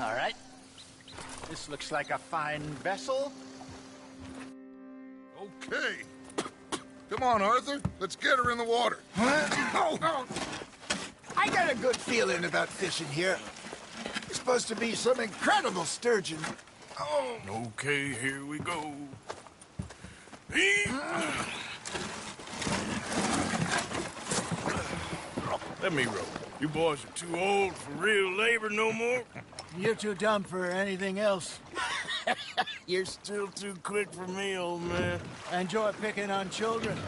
All right. This looks like a fine vessel. Okay. Come on, Arthur. Let's get her in the water. Oh. I got a good feeling about fishing here. It's supposed to be some incredible sturgeon. Oh. Okay, here we go. Let me row. You boys are too old for real labor no more. You're too dumb for anything else. You're still too quick for me, old man. Enjoy picking on children.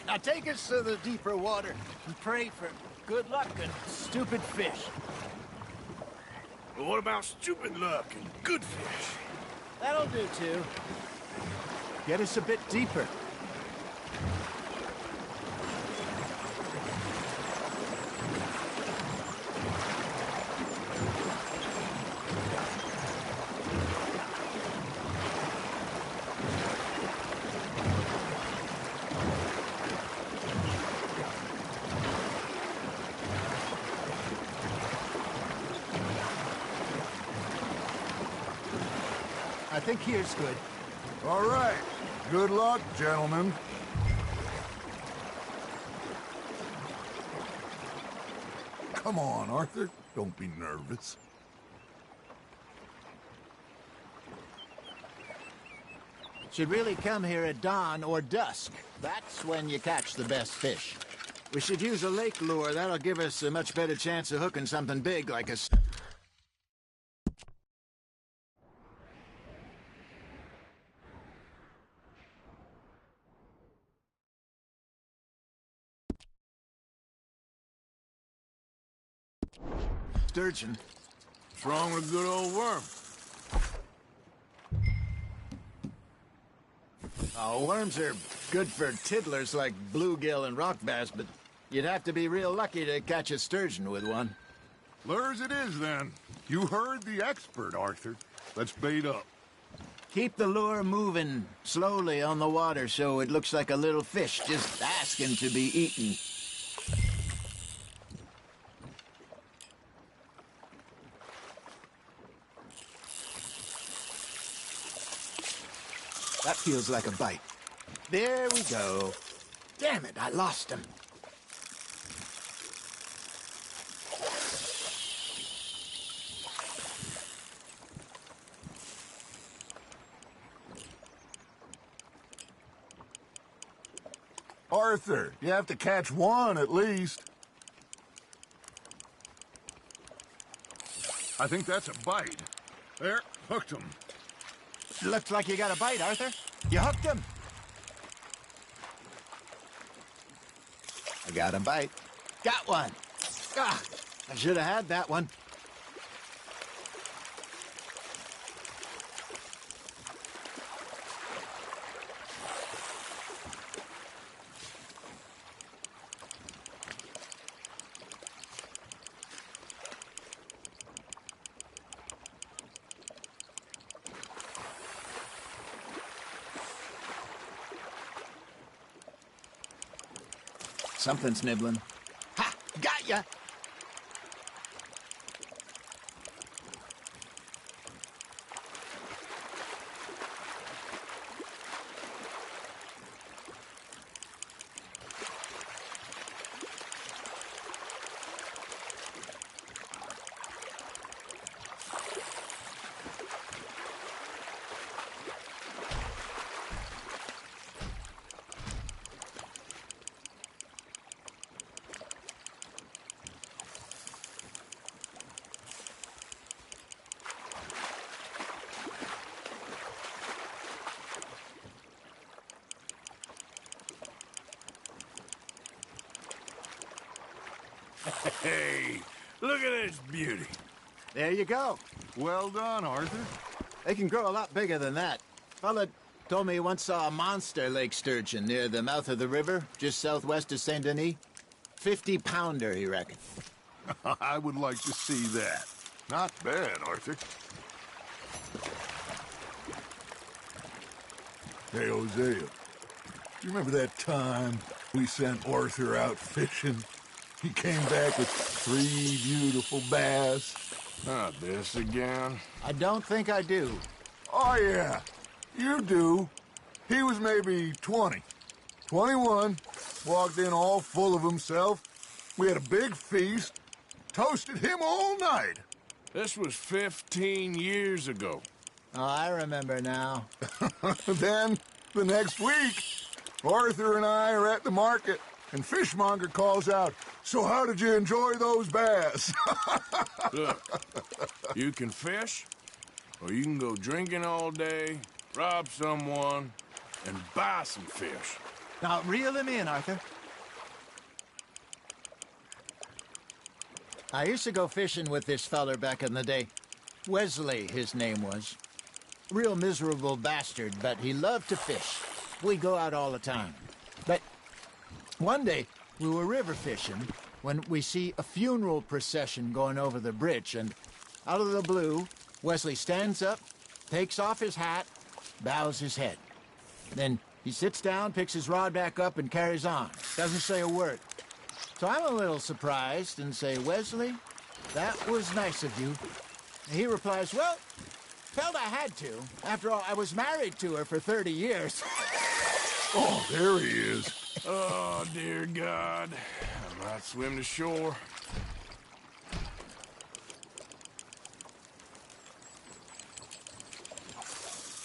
Now take us to the deeper water and pray for good luck and stupid fish. But what about stupid luck and good fish? That'll do, too. Get us a bit deeper. I think here's good. All right. Good luck, gentlemen. Come on, Arthur. Don't be nervous. Should really come here at dawn or dusk. That's when you catch the best fish. We should use a lake lure. That'll give us a much better chance of hooking something big like a... sturgeon. What's wrong with a good old worm? Oh, worms are good for tiddlers like bluegill and rock bass, but you'd have to be real lucky to catch a sturgeon with one. Lures it is, then. You heard the expert, Arthur. Let's bait up. Keep the lure moving slowly on the water so it looks like a little fish just asking to be eaten. That feels like a bite. There we go. Damn it, I lost him. Arthur, you have to catch one at least. I think that's a bite. There, hooked him. Looks like you got a bite, Arthur. You hooked him. I got a bite. Got one. Ah, I should have had that one. Something's nibbling. Ha! Got ya! Hey, look at this beauty. There you go. Well done, Arthur. They can grow a lot bigger than that. Fella told me he once saw a monster lake sturgeon near the mouth of the river, just southwest of Saint Denis. 50-pounder, he reckoned. I would like to see that. Not bad, Arthur. Hey, Hosea. You remember that time we sent Arthur out fishing? He came back with 3 beautiful bass. Not this again. I don't think I do. Oh, yeah. You do. He was maybe 20. 21. Walked in all full of himself. We had a big feast. Toasted him all night. This was 15 years ago. Oh, I remember now. Then, the next week, Arthur and I are at the market, and Fishmonger calls out, "So how did you enjoy those bass?" Look, you can fish, or you can go drinking all day, rob someone, and buy some fish. Now, reel him in, Arthur. I used to go fishing with this feller back in the day. Wesley, his name was. Real miserable bastard, but he loved to fish. We'd go out all the time. But one day, we were river fishing when we see a funeral procession going over the bridge, and out of the blue, Wesley stands up, takes off his hat, bows his head. Then he sits down, picks his rod back up, and carries on. Doesn't say a word. So I'm a little surprised and say, "Wesley, that was nice of you." He replies, "Well, felt I had to. After all, I was married to her for 30 years. Oh, there he is. Oh, dear God. I might swim to shore.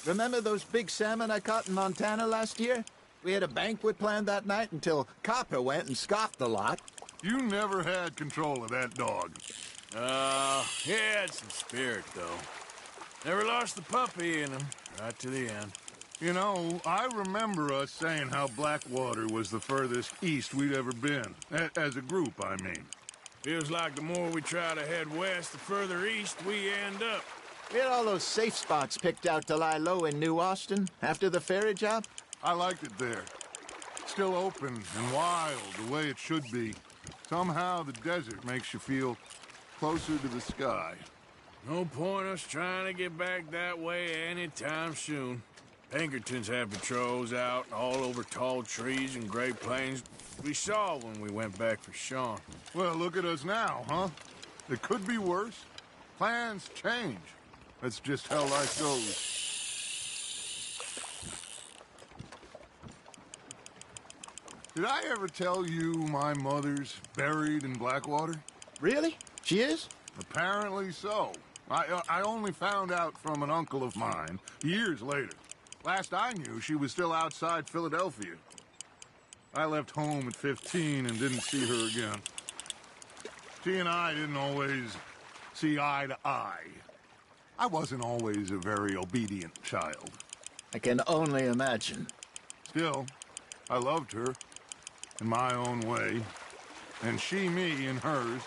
Remember those big salmon I caught in Montana last year? We had a banquet planned that night until Copper went and scoffed the lot. You never had control of that dog. He had some spirit, though. Never lost the puppy in him, right to the end. You know, I remember us saying how Blackwater was the furthest east we'd ever been. As a group, I mean. Feels like the more we try to head west, the further east we end up. We had all those safe spots picked out to lie low in New Austin after the ferry job. I liked it there. Still open and wild, the way it should be. Somehow the desert makes you feel closer to the sky. No point us trying to get back that way anytime soon. Pinkertons have patrols out all over tall trees and Great Plains. We saw when we went back for Sean. Well, look at us now, huh? It could be worse. Plans change. That's just how life goes. Did I ever tell you my mother's buried in Blackwater? Really? She is? Apparently so. I only found out from an uncle of mine years later. Last I knew, she was still outside Philadelphia. I left home at 15 and didn't see her again. She and I didn't always see eye to eye. I wasn't always a very obedient child. I can only imagine. Still, I loved her in my own way, and she me in hers.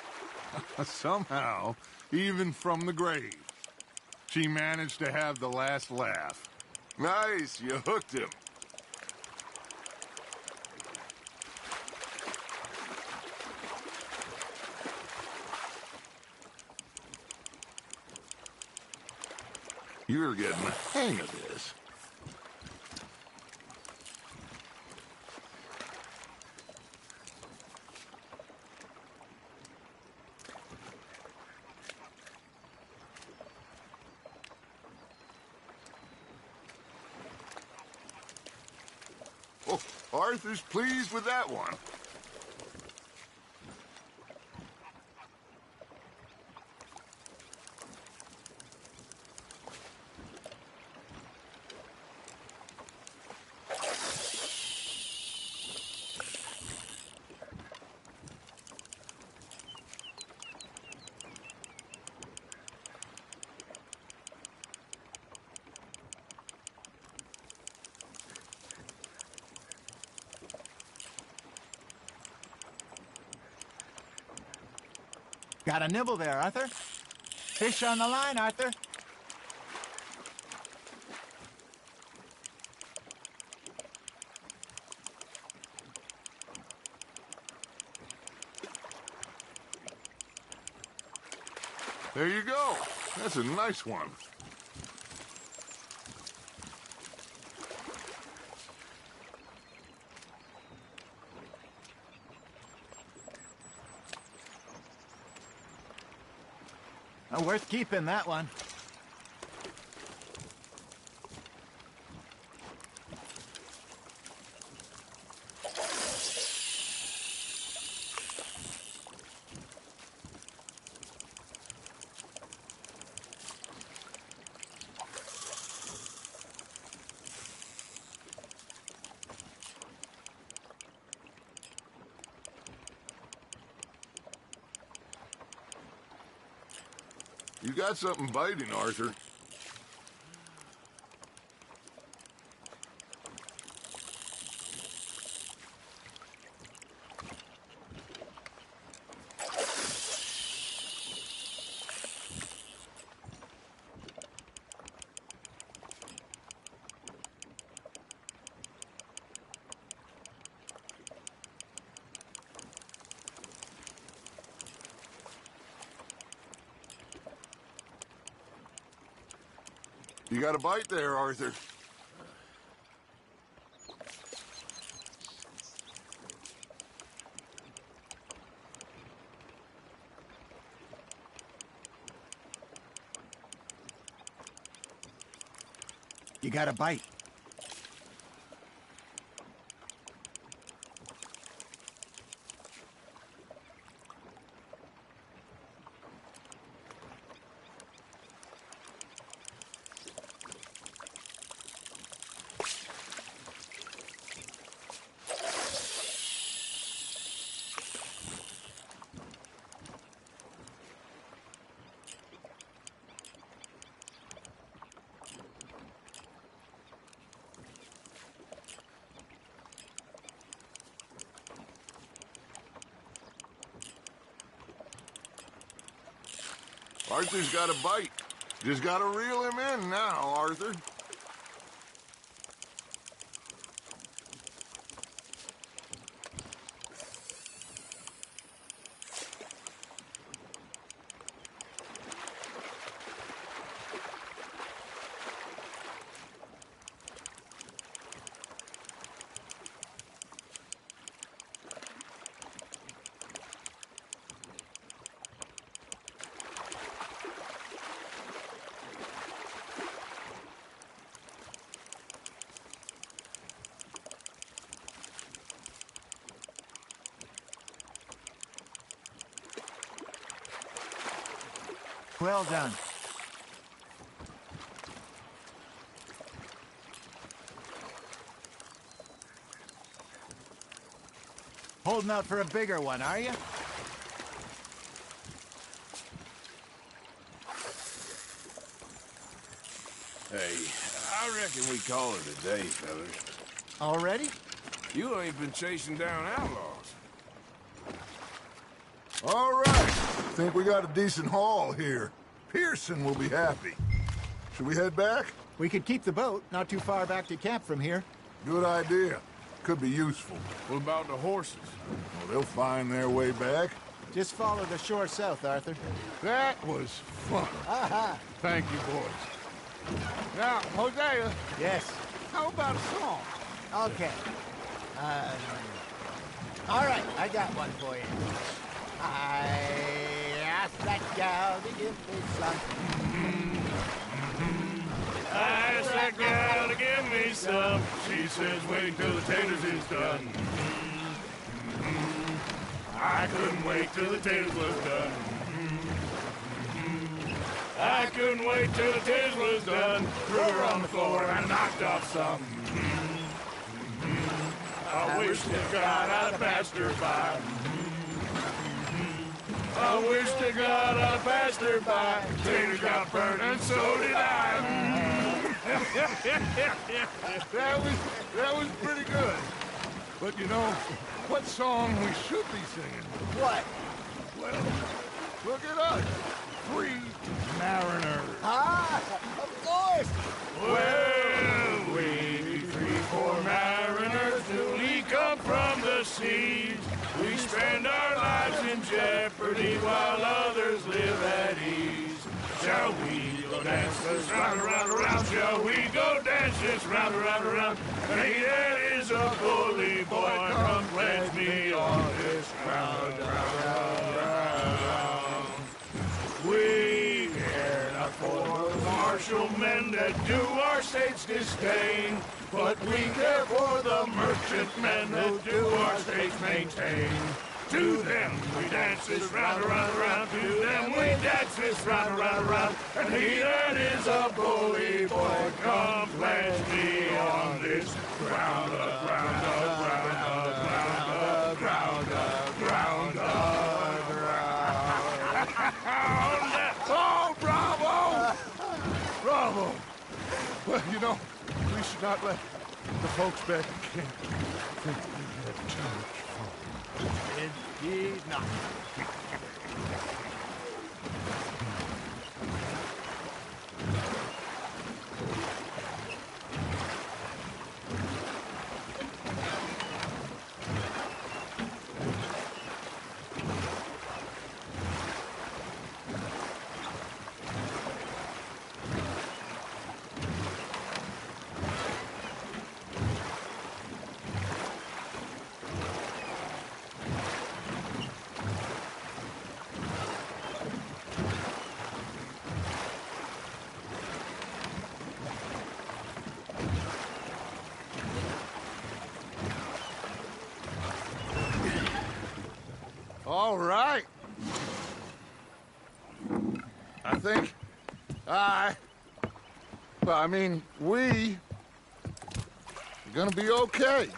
Somehow, even from the grave, she managed to have the last laugh. Nice, you hooked him. You're getting the hang of this. Oh, Arthur's pleased with that one. Got a nibble there, Arthur. Fish on the line, Arthur. There you go. That's a nice one. Worth keeping, that one. You got something biting, Arthur. You got a bite there, Arthur. You got a bite. Arthur's got a bite. Just gotta reel him in now, Arthur. Well done. Holding out for a bigger one, are you? Hey, I reckon we call it a day, fellas. Already? You ain't been chasing down outlaws. All right. Think we got a decent haul here. Pearson will be happy. Should we head back? We could keep the boat, not too far back to camp from here. Good idea. Could be useful. What about the horses? Well, they'll find their way back. Just follow the shore south, Arthur. That was fun. Aha! Thank you, boys. Now, Hosea, Yes. how about a song? Okay. All right, I got one for you. I asked that gal to give me some. I asked that gal to give me some. She says, wait till the taters is done. I couldn't wait till the taters was done. I couldn't wait till the taters was done. Threw her on the floor and I knocked off some. I wish to God I'd passed her by. I wish to God I'd passed her by. Taters got burned and so did I. That was pretty good. But you know, what song we should be singing? What? Well, look at us. Free mariners. Ah, of course. Well, we be free for mariners newly come from the seas. We spend our lives in jeopardy while others live at ease. Shall we go dance this round, around, around? Shall we go dance this round, around, around? Hey, that is a bully boy. Come pledge me on this round, round, round, round. We martial men that do our state's disdain. But we care for the merchantmen that do our state's maintain. To them we dance this round, around, around. To them we dance this round, around, around. And he that is a bully boy, come pledge me on this ground, ground, ground, ground, ground, ground, ground. Oh, bravo! Bravo! Well, you know, we should not let the folks back in camp think we had too much fun. Indeed not. All right. I mean, we are gonna be okay.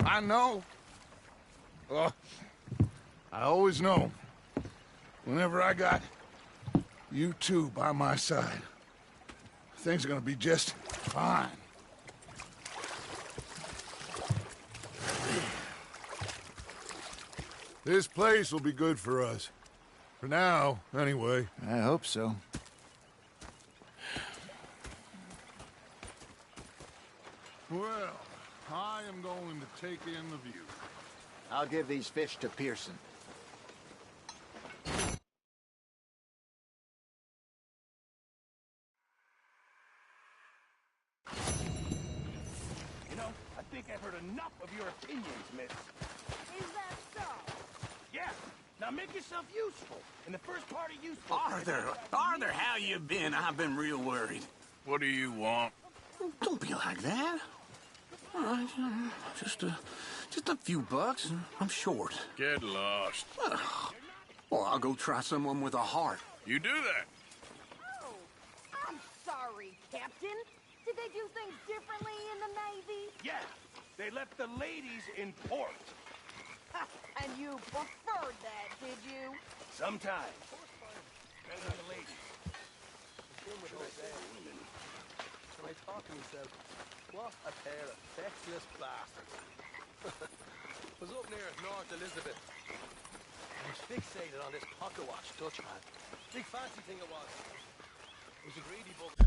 I know. I always know. Whenever I got you two by my side, things are gonna be just fine. This place will be good for us. For now, anyway. I hope so. Well, I am going to take in the view. I'll give these fish to Pearson. You know, I think I've heard enough of your opinions, miss. Is that so? Yeah. Now make yourself useful. In the first part of useful... Arthur, how you been? I've been real worried. What do you want? Don't be like that. All right, just a few bucks. I'm short. Get lost. Well, I'll go try someone with a heart. You do that. Oh, I'm sorry, Captain. Did they do things differently in the Navy? Yeah. They left the ladies in port. Ha, and you preferred that, did you? Sometimes. Depends on the ladies. And I thought to myself, what a pair of sexless bastards. Was up near North Elizabeth. I was fixated on this pocket watch Dutchman. Big fancy thing it was. It was a greedy bug.